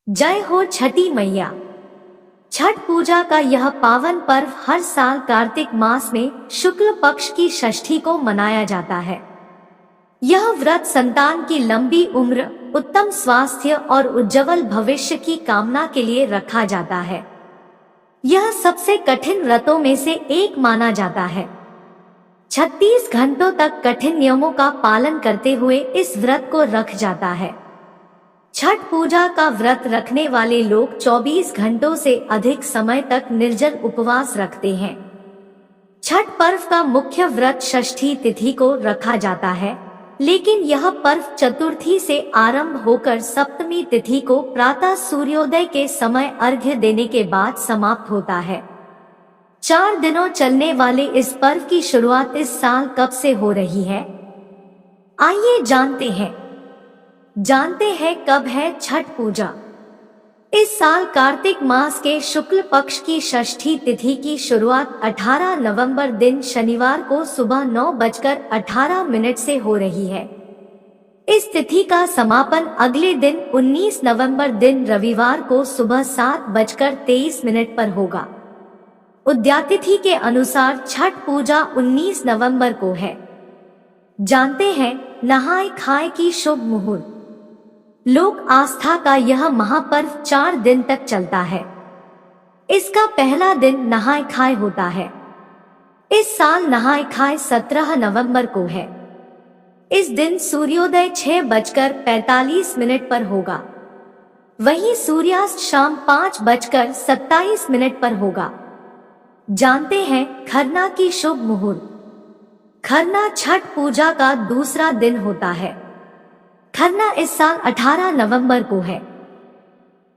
जय हो छठी मैया। छठ पूजा का यह पावन पर्व हर साल कार्तिक मास में शुक्ल पक्ष की षष्ठी को मनाया जाता है। यह व्रत संतान की लंबी उम्र, उत्तम स्वास्थ्य और उज्जवल भविष्य की कामना के लिए रखा जाता है। यह सबसे कठिन व्रतों में से एक माना जाता है। 36 घंटों तक कठिन नियमों का पालन करते हुए इस व्रत को रख जाता है। छठ पूजा का व्रत रखने वाले लोग 24 घंटों से अधिक समय तक निर्जल उपवास रखते हैं। छठ पर्व का मुख्य व्रत षष्ठी तिथि को रखा जाता है, लेकिन यह पर्व चतुर्थी से आरंभ होकर सप्तमी तिथि को प्रातः सूर्योदय के समय अर्घ्य देने के बाद समाप्त होता है। 4 दिनों चलने वाले इस पर्व की शुरुआत इस साल कब से हो रही है? आइए जानते हैं कब है छठ पूजा। इस साल कार्तिक मास के शुक्ल पक्ष की षष्ठी तिथि की शुरुआत 18 नवंबर दिन शनिवार को सुबह 9:18 से हो रही है। इस तिथि का समापन अगले दिन 19 नवंबर दिन रविवार को सुबह 7:23 पर होगा। उदयातिथि के अनुसार छठ पूजा 19 नवंबर को है। जानते हैं नहाय खाए की शुभ मुहूर्त। लोक आस्था का यह महापर्व 4 दिन तक चलता है। इसका पहला दिन नहाय खाए होता है। इस साल नहाय खाए 17 नवंबर को है। इस दिन सूर्योदय 6:45 पर होगा। वहीं सूर्यास्त शाम 5:27 पर होगा। जानते हैं खरना की शुभ मुहूर्त। खरना छठ पूजा का दूसरा दिन होता है। खरना इस साल 18 नवंबर को है।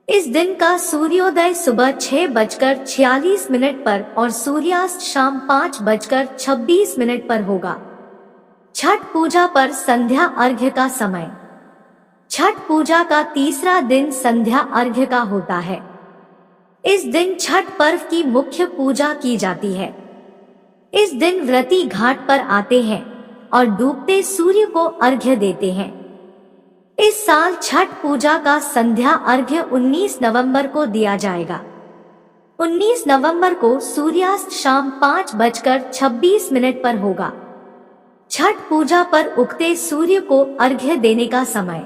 इस दिन का सूर्योदय सुबह 6:46 पर और सूर्यास्त शाम 5:26 पर होगा। छठ पूजा पर संध्या अर्घ्य का समय। छठ पूजा का तीसरा दिन संध्या अर्घ्य का होता है। इस दिन छठ पर्व की मुख्य पूजा की जाती है। इस दिन व्रती घाट पर आते हैं और डूबते सूर्य को अर्घ्य देते हैं। इस साल छठ पूजा का संध्या अर्घ्य 19 नवंबर को दिया जाएगा। 19 नवंबर को सूर्यास्त शाम 5:26 पर होगा। छठ पूजा पर उगते सूर्य को अर्घ्य देने का समय।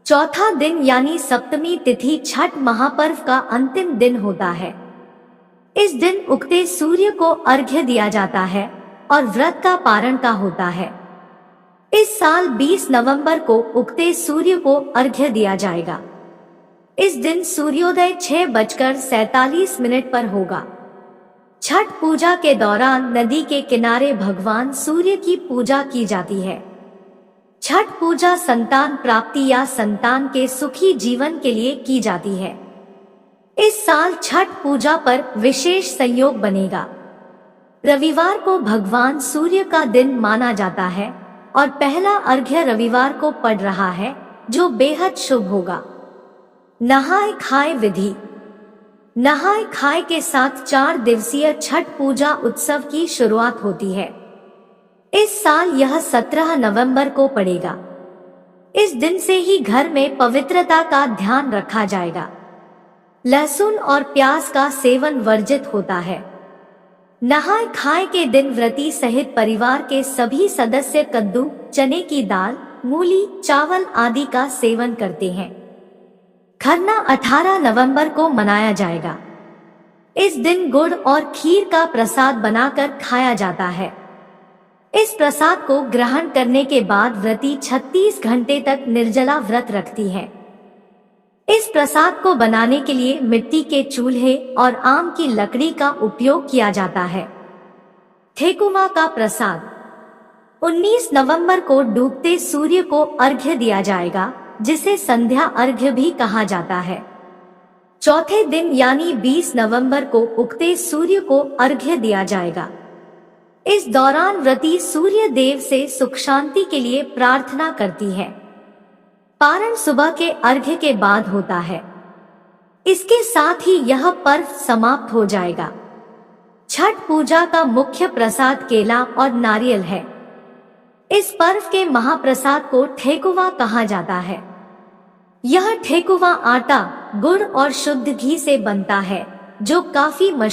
चौथा दिन यानी सप्तमी तिथि छठ महापर्व का अंतिम दिन होता है। इस दिन उगते सूर्य को अर्घ्य दिया जाता है और व्रत का पारण का होता है। इस साल 20 नवंबर को उगते सूर्य को अर्घ्य दिया जाएगा। इस दिन सूर्योदय 6:47 पर होगा। छठ पूजा के दौरान नदी के किनारे भगवान सूर्य की पूजा की जाती है। छठ पूजा संतान प्राप्ति या संतान के सुखी जीवन के लिए की जाती है। इस साल छठ पूजा पर विशेष संयोग बनेगा। रविवार को भगवान सूर्य का दिन माना जाता है और पहला अर्घ्य रविवार को पड़ रहा है, जो बेहद शुभ होगा। नहाय खाए विधि। नहाय खाए के साथ 4 दिवसीय छठ पूजा उत्सव की शुरुआत होती है। इस साल यह 17 नवंबर को पड़ेगा। इस दिन से ही घर में पवित्रता का ध्यान रखा जाएगा। लहसुन और प्याज का सेवन वर्जित होता है। नहाय खाए के दिन व्रती सहित परिवार के सभी सदस्य कद्दू, चने की दाल, मूली, चावल आदि का सेवन करते हैं। खरना 18 नवंबर को मनाया जाएगा। इस दिन गुड़ और खीर का प्रसाद बनाकर खाया जाता है। इस प्रसाद को ग्रहण करने के बाद व्रती 36 घंटे तक निर्जला व्रत रखती है। इस प्रसाद को बनाने के लिए मिट्टी के चूल्हे और आम की लकड़ी का उपयोग किया जाता है। ठेकुआ का प्रसाद। 19 नवंबर को डूबते सूर्य को अर्घ्य दिया जाएगा, जिसे संध्या अर्घ्य भी कहा जाता है। चौथे दिन यानी 20 नवंबर को उगते सूर्य को अर्घ्य दिया जाएगा। इस दौरान व्रती सूर्य देव से सुख शांति के लिए प्रार्थना करती है। पारण सुबह के अर्घ्य के बाद होता है। इसके साथ ही यह पर्व समाप्त हो जाएगा। छठ पूजा का मुख्य प्रसाद केला और नारियल है। इस पर्व के महाप्रसाद को ठेकुआ कहा जाता है। यह ठेकुआ आटा, गुड़ और शुद्ध घी से बनता है, जो काफी मशहूर